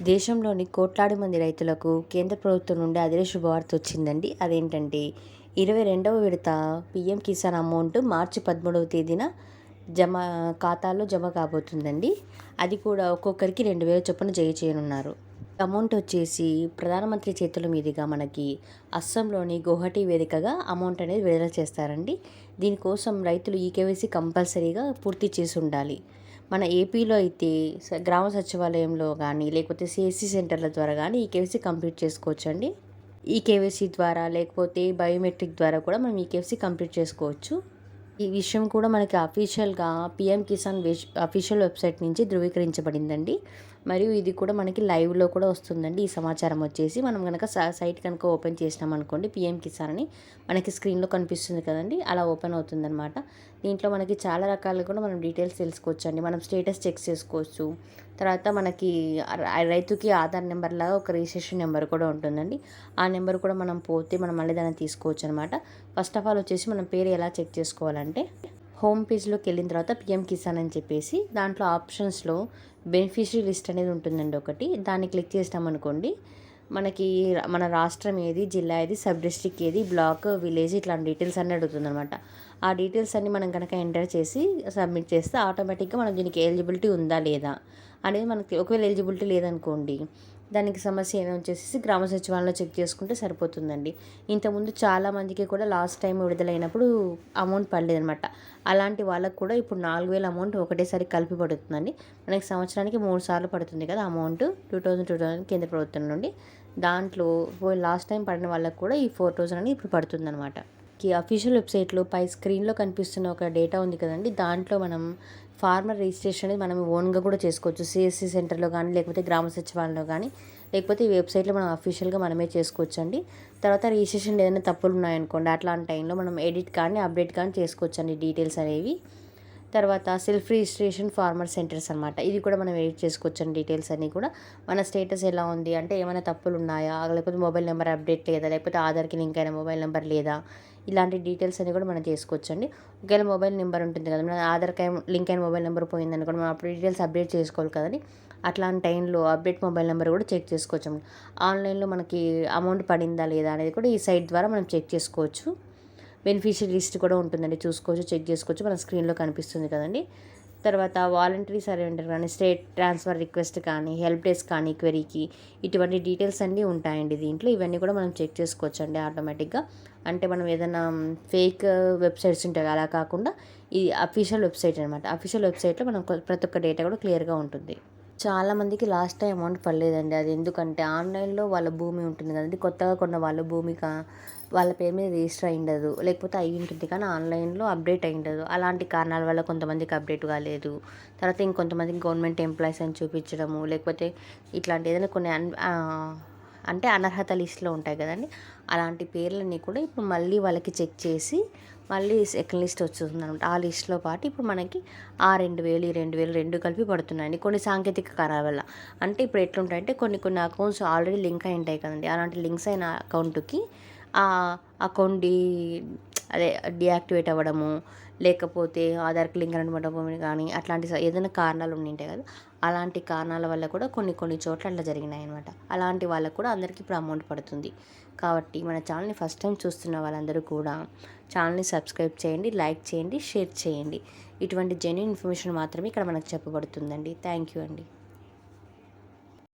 దేశంలోని కోట్లాది మంది రైతులకు కేంద్ర ప్రభుత్వం నుండి అదే శుభవార్త వచ్చిందండి. అదేంటంటే 22వ విడత పీఎం కిసాన్ అమౌంట్ మార్చి 13వ తేదీన ఖాతాలో జమ కాబోతుందండి. అది కూడా ఒక్కొక్కరికి 2,000 చొప్పున జమ చేయనున్నారు. అమౌంట్ వచ్చేసి ప్రధానమంత్రి చేతుల మీదుగా మనకి అస్సాంలోని గౌహటి వేదికగా అమౌంట్ అనేది విడుదల చేస్తారండి. దీనికోసం రైతులు ఈకేవైసీ కంపల్సరీగా పూర్తి చేసి ఉండాలి. మన ఏపీలో అయితే గ్రామ సచివాలయంలో కానీ లేకపోతే సిఎస్సి సెంటర్ల ద్వారా కానీ ఈకేవైసీ కంప్లీట్ చేసుకోవచ్చండి. ఈకేవైసీ ద్వారా లేకపోతే బయోమెట్రిక్ ద్వారా కూడా మనం ఈకేవైసీ కంప్లీట్ చేసుకోవచ్చు. ఈ విషయం కూడా మనకి అఫీషియల్గా పీఎం కిసాన్ అఫీషియల్ వెబ్సైట్ నుంచి ధృవీకరించబడిందండి. మరియు ఇది కూడా మనకి లైవ్లో కూడా వస్తుందండి. ఈ సమాచారం వచ్చేసి మనం కనుక సైట్ కనుక ఓపెన్ చేసినాం అనుకోండి, పీఎం కిసాన్ అని మనకి స్క్రీన్లో కనిపిస్తుంది కదండి, అలా ఓపెన్ అవుతుందన్నమాట. దీంట్లో మనకి చాలా రకాలుగా కూడా మనం డీటెయిల్స్ తెలుసుకోవచ్చు అండి. మనం స్టేటస్ చెక్ చేసుకోవచ్చు. తర్వాత మనకి రైతుకి ఆధార్ నెంబర్ లాగా ఒక రిజిస్ట్రేషన్ నెంబర్ కూడా ఉంటుందండి. ఆ నెంబర్ కూడా మనం పోతే మనం మళ్ళీ దాన్ని తీసుకోవచ్చు అనమాట. ఫస్ట్ ఆఫ్ ఆల్ వచ్చేసి మనం పేరు ఎలా చెక్ చేసుకోవాలంటే, హోమ్ పేజ్లోకి వెళ్ళిన తర్వాత పీఎం కిసాన్ అని చెప్పేసి దాంట్లో ఆప్షన్స్లో బెనిఫిషరీ లిస్ట్ అనేది ఉంటుందండి ఒకటి. దాన్ని క్లిక్ చేసినామనుకోండి, మనకి మన రాష్ట్రం ఏది, జిల్లా ఏది, సబ్ డిస్ట్రిక్ట్ ఏది, బ్లాక్, విలేజ్ ఇట్లాంటి డీటెయిల్స్ అన్నీ అడుగుతుందన్నమాట. ఆ డీటెయిల్స్ అన్నీ మనం కనుక ఎంటర్ చేసి సబ్మిట్ చేస్తే ఆటోమేటిక్గా మనం దీనికి ఎలిజిబిలిటీ ఉందా లేదా అనేది మనకి, ఒకవేళ ఎలిజిబిలిటీ లేదనుకోండి దానికి సమస్య ఏమైనా వచ్చేసి గ్రామ సచివాలయంలో చెక్ చేసుకుంటే సరిపోతుందండి. ఇంతకుముందు చాలామందికి కూడా లాస్ట్ టైం విడుదలైనప్పుడు అమౌంట్ పడలేదనమాట. అలాంటి వాళ్ళకు కూడా ఇప్పుడు 4,000 అమౌంట్ ఒకటేసారి కలిపి పడుతుందండి. మనకి సంవత్సరానికి 3 సార్లు పడుతుంది కదా అమౌంట్, 2000 కేంద్ర ప్రభుత్వం నుండి. దాంట్లో లాస్ట్ టైం పడిన వాళ్ళకు కూడా ఈ 4,000 అని ఇప్పుడు పడుతుందన్నమాట. అఫీషియల్ వెబ్సైట్లో పై స్క్రీన్లో కనిపిస్తున్న ఒక డేటా ఉంది కదండి, దాంట్లో మనం ఫార్మర్ రిజిస్ట్రేషన్ అనేది మనం ఓన్గా కూడా చేసుకోవచ్చు. సిఎస్సి సెంటర్లో కానీ లేకపోతే గ్రామ సచివాలయంలో కానీ లేకపోతే ఈ వెబ్సైట్లో మనం అఫీషియల్గా మనమే చేసుకోవచ్చు అండి. తర్వాత రిజిస్ట్రేషన్ ఏదైనా తప్పులు ఉన్నాయనుకోండి, అట్లాంటి టైంలో మనం ఎడిట్ కానీ అప్డేట్ కానీ చేసుకోవచ్చు అండి డీటెయిల్స్ అనేవి. తర్వాత సెల్ఫ్ రిజిస్ట్రేషన్ ఫార్మర్ సెంటర్స్ అనమాట. ఇది కూడా మనం ఎడిట్ చేసుకోవచ్చు అండి డీటెయిల్స్ అన్నీ కూడా. మన స్టేటస్ ఎలా ఉంది అంటే ఏమైనా తప్పులు ఉన్నాయా, లేకపోతే మొబైల్ నెంబర్ అప్డేట్ లేదా, లేకపోతే ఆధార్కి లింక్ అయిన మొబైల్ నెంబర్ లేదా, ఇలాంటి డీటెయిల్స్ అన్ని కూడా మనం చేసుకోవచ్చండి. ఒకవేళ మొబైల్ నెంబర్ ఉంటుంది కదా, మన ఆధార్కి లింక్ అయిన మొబైల్ నెంబర్ పోయిందనుకోండి, మనం అప్పుడు డీటెయిల్స్ అప్డేట్ చేసుకోవాలి కదండి. అట్లాంటి టైంలో అప్డేట్ మొబైల్ నెంబర్ కూడా చెక్ చేసుకోవచ్చు. ఆన్లైన్లో మనకి అమౌంట్ పడిందా లేదా అనేది కూడా ఈ సైట్ ద్వారా మనం చెక్ చేసుకోవచ్చు. బెనిఫిషియరీ లిస్ట్ కూడా ఉంటుందండి, చూసుకోవచ్చు, చెక్ చేసుకోవచ్చు. మన స్క్రీన్లో కనిపిస్తుంది కదండి. తర్వాత వాలంటరీ సరెండర్ కానీ, స్టేట్ ట్రాన్స్ఫర్ రిక్వెస్ట్ కానీ, హెల్ప్ డెస్క్ కానీ, క్వెరీకి ఇటువంటి డీటెయిల్స్ అన్నీ ఉంటాయండి దీంట్లో. ఇవన్నీ కూడా మనం చెక్ చేసుకోవచ్చు అండి ఆటోమేటిక్గా. అంటే మనం ఏదైనా ఫేక్ వెబ్సైట్స్ ఉంటాయి అలా కాకుండా ఇది అఫీషియల్ వెబ్సైట్ అనమాట. అఫీషియల్ వెబ్సైట్లో మనం ప్రతి ఒక్క డేటా కూడా క్లియర్గా ఉంటుంది. చాలామందికి లాస్ట్ టైం అమౌంట్ పడలేదండి. అది ఎందుకంటే ఆన్లైన్లో వాళ్ళ భూమి ఉంటుంది కదండి, కొత్తగా కొన్న వాళ్ళ భూమి వాళ్ళ పేరు మీద రిజిస్టర్ అయి ఉండదు, లేకపోతే అయి ఉంటుంది కానీ ఆన్లైన్లో అప్డేట్ అయి ఉండదు. అలాంటి కారణాల వల్ల కొంతమందికి అప్డేట్ కాలేదు. తర్వాత ఇంకొంతమందికి గవర్నమెంట్ ఎంప్లాయీస్ అని చూపించడము, లేకపోతే ఇట్లాంటి ఏదైనా కొన్ని అంటే అనర్హత లిస్టులో ఉంటాయి కదండి, అలాంటి పేర్లన్నీ కూడా ఇప్పుడు మళ్ళీ వాళ్ళకి చెక్ చేసి మళ్ళీ సెకండ్ లిస్ట్ వస్తుంది అనమాట. ఆ లిస్ట్లో పాటు ఇప్పుడు మనకి ఆ 2,000 ఈ 2,000 రెండు కలిపి పడుతున్నాయండి కొన్ని సాంకేతిక కారణాల వల్ల. అంటే ఇప్పుడు ఎట్లుంటాయంటే కొన్ని అకౌంట్స్ ఆల్రెడీ లింక్ అయి ఉంటాయి కదండి, అలాంటి లింక్స్ అయిన అకౌంట్కి ఆ అకౌంట్ డీయాక్టివేట్ అవ్వడము, లేకపోతే ఆధార్కి లింక్ అనడం కానీ అట్లాంటి ఏదైనా కారణాలు ఉంటాయి కదా, అలాంటి కారణాల వల్ల కూడా కొన్ని చోట్ల అట్లా జరిగినాయి అనమాట. అలాంటి వాళ్ళకు కూడా అందరికీ ఇప్పుడు అమౌంట్ పడుతుంది. కాబట్టి మన ఛానల్ని ఫస్ట్ టైం చూస్తున్న వాళ్ళందరూ కూడా ఛానల్ని సబ్స్క్రైబ్ చేయండి, లైక్ చేయండి, షేర్ చేయండి. ఇటువంటి జెన్యూన్ ఇన్ఫర్మేషన్ మాత్రమే ఇక్కడ మనకు చెప్పబడుతుందండి. థ్యాంక్ యూ అండి.